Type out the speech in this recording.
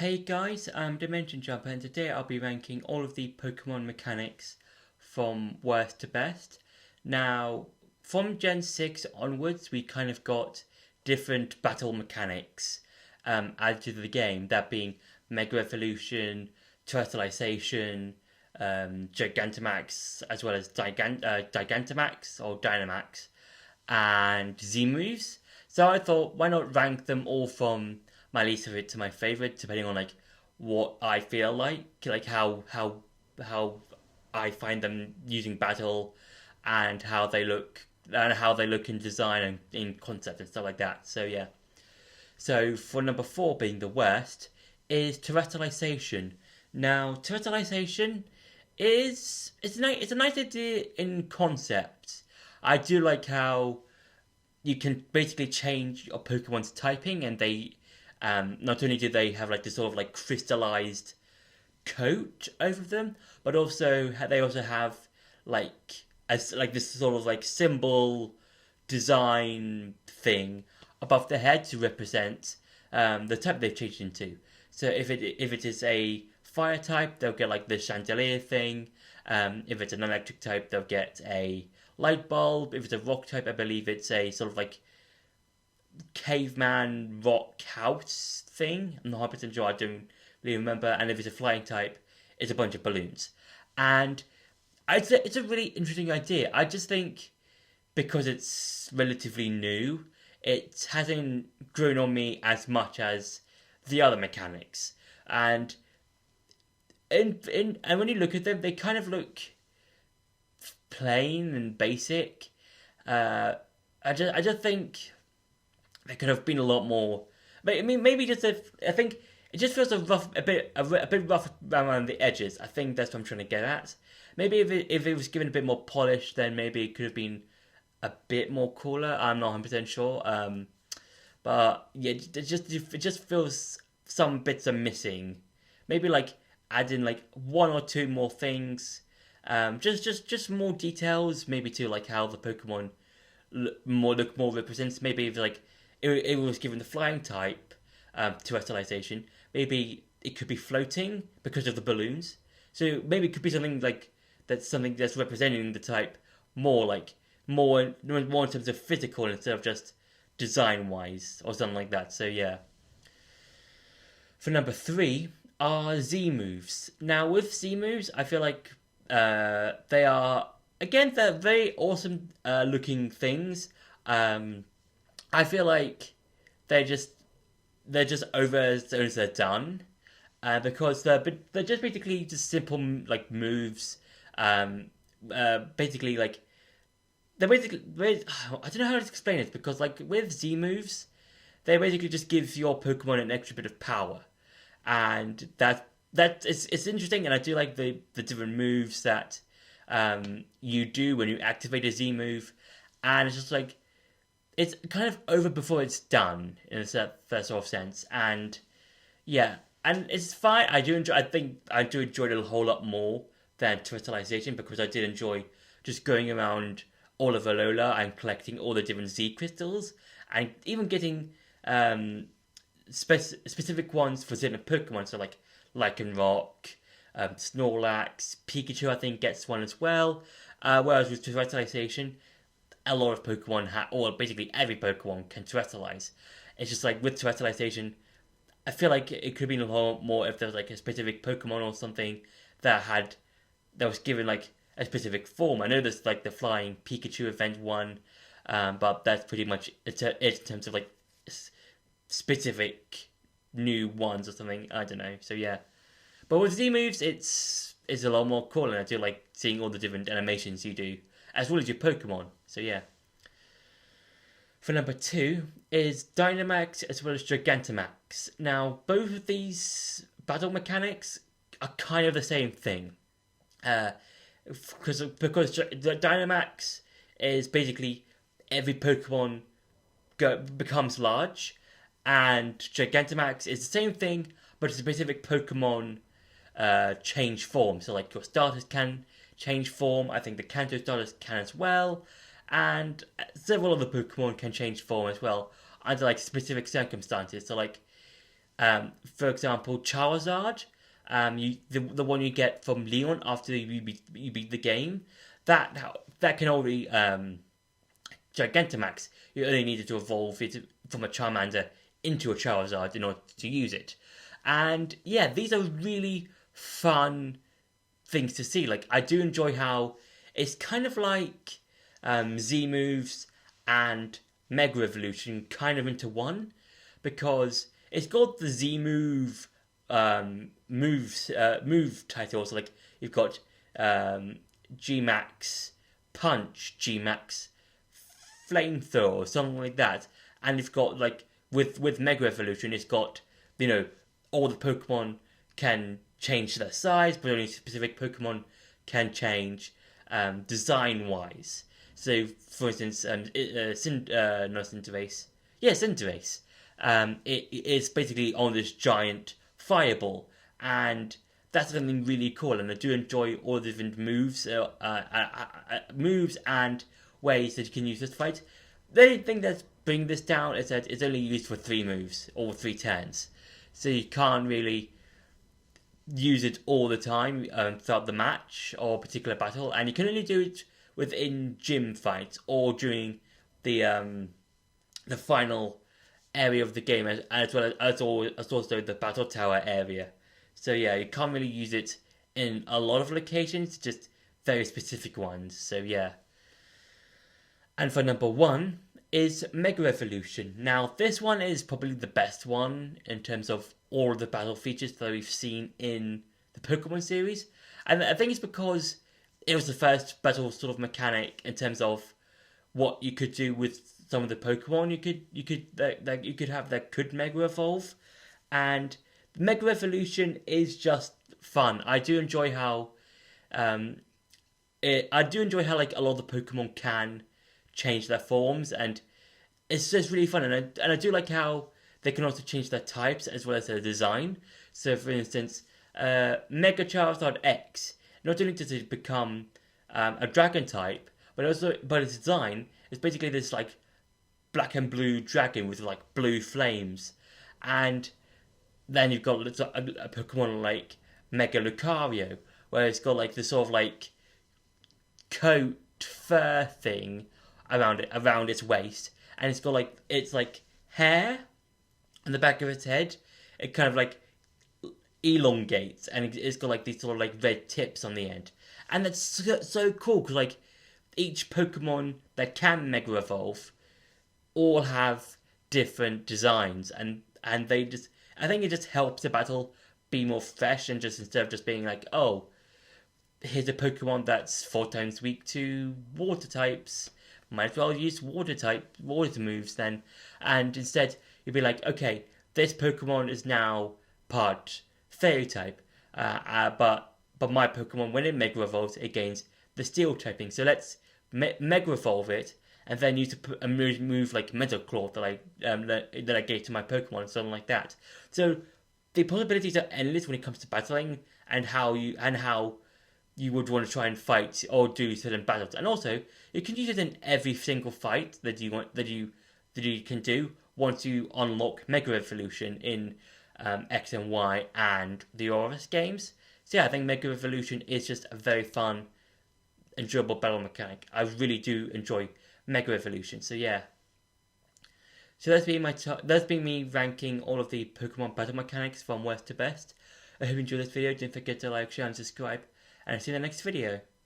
Hey guys, I'm Dimension Jumper, and today I'll be ranking all of the Pokemon mechanics from worst to best. Now, from Gen 6 onwards, we kind of got different battle mechanics added to the game, that being Mega Evolution, Turtleization, Gigantamax, as well as Gigantamax or Dynamax, and Z moves. So I thought, why not rank them all from my least favorite to my favorite, depending on like what I feel like how I find them using battle, and how they look in design and in concept and stuff like that. So yeah. So for number four being the worst is Terrestrialization. Now Terrestrialization it's a nice idea in concept. I do like how you can basically change your Pokemon's typing, and they not only do they have like this sort of like crystallized coat over them, but also they also have like as like this sort of like symbol design thing above the head to represent the type they've changed into. So if it is a fire type, they'll get like the chandelier thing. If it's an electric type, they'll get a light bulb. If it's a rock type, I believe it's a sort of like caveman rock house thing. I'm not 100% sure. I don't really remember. And if it's a flying type, it's a bunch of balloons. And it's a really interesting idea. I just think because it's relatively new, it hasn't grown on me as much as the other mechanics. And and when you look at them, they kind of look plain and basic. I just think there could have been a lot more. I mean, maybe just if I think it just feels a bit rough around the edges. I think that's what I'm trying to get at. Maybe if it was given a bit more polish, then maybe it could have been a bit more cooler. I'm not 100% sure. But yeah, it just feels some bits are missing. Maybe like add in like one or two more things. Just more details, maybe to like how the Pokemon look more represents. Maybe if like it was given the flying type to Terrestrialization, maybe it could be floating because of the balloons. So maybe it could be something that's representing the type more like more in terms of physical instead of just design wise or something like that. So yeah. For number three are Z moves. Now with Z moves, I feel like they are again they're very awesome looking things. I feel like they're just over as soon as they're done, because they're just basically just simple like moves. Basically like they're basically I don't know how to explain it, because like with Z moves, they basically just give your Pokemon an extra bit of power, and that it's interesting, and I do like the different moves that you do when you activate a Z move, and it's just like it's kind of over before it's done in that sort of sense, and yeah, and it's fine. I think I do enjoy it a whole lot more than Terrestrialization, because I did enjoy just going around all of Alola and collecting all the different Z crystals, and even getting specific ones for certain Pokemon. So like Lycanroc, Snorlax, Pikachu, I think gets one as well. Whereas with Terrestrialization, a lot of Pokemon or basically every Pokemon can terrestrialize. It's just like with Terrestrialization, I feel like it could have been a lot more if there was like a specific Pokemon or something that was given like a specific form. I know there's like the flying Pikachu event one, but that's pretty much it in terms of like specific new ones or something. I don't know. So yeah, but with Z moves, it's a lot more cool, and I do like seeing all the different animations you do as well as your Pokemon. So yeah. For number two is Dynamax as well as Gigantamax. Now both of these battle mechanics are kind of the same thing. Because the Dynamax is basically every Pokemon becomes large, and Gigantamax is the same thing, but it's a specific Pokemon change form. So like your starters can change form. I think the Kanto starters can as well, and several other Pokemon can change form as well under like specific circumstances. So like For example, Charizard, the one you get from Leon after you beat the game, that can already Gigantamax. You only needed to evolve it from a Charmander into a Charizard in order to use it. And yeah, these are really fun things to see. Like, I do enjoy how it's kind of like Z moves and Mega Evolution kind of into one, because it's got the Z move titles. Like, you've got G Max Punch, G Max Flamethrower, or something like that, and you've got like with Mega Evolution, it's got, you know, all the Pokemon can change their size, but only specific Pokemon can change design wise. So, for instance, not Cinderace. Yeah, Cinderace. It's basically on this giant fireball, and that's something really cool. And I do enjoy all the different moves, moves and ways that you can use this fight. The only thing that's bringing this down is that it's only used for 3 moves or 3 turns, so you can't really use it all the time throughout the match or particular battle, and you can only do it within gym fights or during the final area of the game, as well as also the battle tower area. So yeah, you can't really use it in a lot of locations, just very specific ones. So yeah. And for number 1 is Mega Evolution. Now, this one is probably the best one in terms of all of the battle features that we've seen in the Pokemon series. And I think it's because it was the first battle sort of mechanic in terms of what you could do with some of the Pokemon you could have that could Mega Evolve. And Mega Evolution is just fun. I do enjoy how like a lot of the Pokemon can change their forms, and it's just really fun. And I do like how they can also change their types as well as their design. So, for instance, Mega Charizard X, not only does it become a dragon type, but its design is basically this like black and blue dragon with like blue flames. And then you've got a Pokemon like Mega Lucario, where it's got like this sort of like coat fur thing around its waist, and it's got like hair on the back of its head. It kind of like elongates, and it's got like these sort of like red tips on the end, and that's so cool because like each Pokemon that can Mega Evolve all have different designs, and they just, I think it just helps the battle be more fresh, and just instead of just being like, oh, here's a Pokemon that's 4 times weak to water types, might as well use water moves then. And instead, you'd be like, okay, this Pokemon is now part Fairy type, but my Pokemon, when it Mega Evolves, it gains the Steel typing. So let's Mega Evolve it, and then use a move like Metal Claw that I gave to my Pokemon, and something like that. So the possibilities are endless when it comes to battling, and how you would want to try and fight or do certain battles. And also, you can use it in every single fight that you can do once you unlock Mega Evolution in X and Y and the Aurorus games. So yeah, I think Mega Evolution is just a very fun, enjoyable battle mechanic. I really do enjoy Mega Evolution. So yeah. So that's been me ranking all of the Pokemon battle mechanics from worst to best. I hope you enjoyed this video. Don't forget to like, share, and subscribe. And I'll see you in the next video.